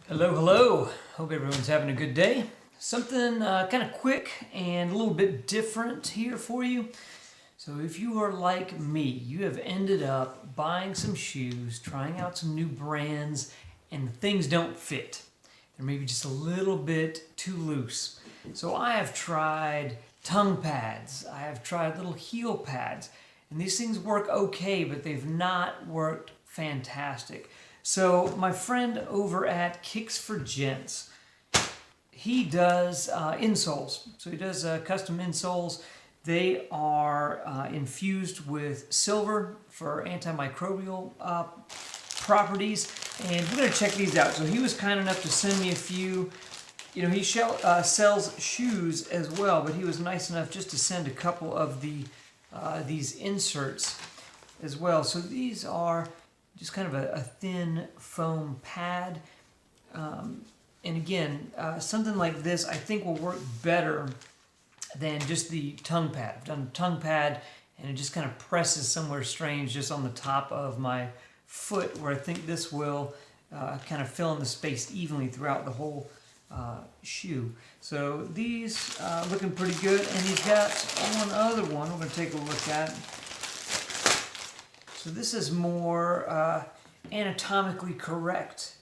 Hello, hello. Hope everyone's having a good day. Something kind of quick and a little bit different here for you. So if you are like me, you have ended up buying some shoes, trying out some new brands, and things don't fit. They're maybe just a little bit too loose. So I have tried tongue pads, I have tried little heel pads, and these things work okay, but they've not worked fantastic. So my friend over at Kicks For Gents, he does insoles. So he does custom insoles. They are infused with silver for antimicrobial properties, and we're going to check these out. So he was kind enough to send me a few. You know, he sells shoes as well, but he was nice enough just to send a couple of these inserts as well. So these are just kind of a thin foam pad. And again, something like this I think will work better than just the tongue pad. I've done a tongue pad and it just kind of presses somewhere strange just on the top of my foot, where I think this will kind of fill in the space evenly throughout the whole shoe. So these looking pretty good, and he's got one other one we're going to take a look at. So this is more anatomically correct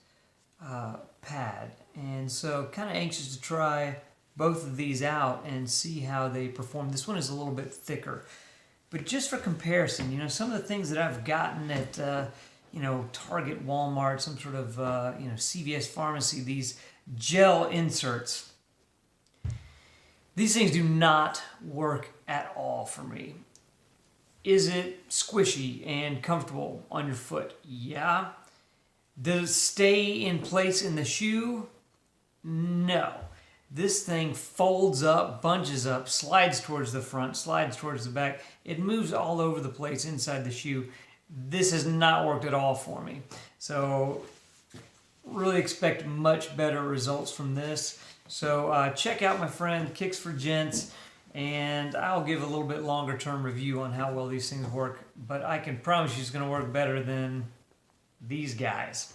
pad, and so kind of anxious to try both of these out and see how they perform. This one is a little bit thicker, but just for comparison, you know, some of the things that I've gotten at Target, Walmart, some sort of CVS pharmacy, these gel inserts, these things do not work at all for me. Is it squishy and comfortable on your foot? Yeah. Does it stay in place in the shoe? No. This thing folds up, bunches up, slides towards the front, slides towards the back. It moves all over the place inside the shoe. This has not worked at all for me. So really expect much better results from this. So check out my friend Kicks For Gents, and I'll give a little bit longer term review on how well these things work, but I can promise you it's going to work better than these guys.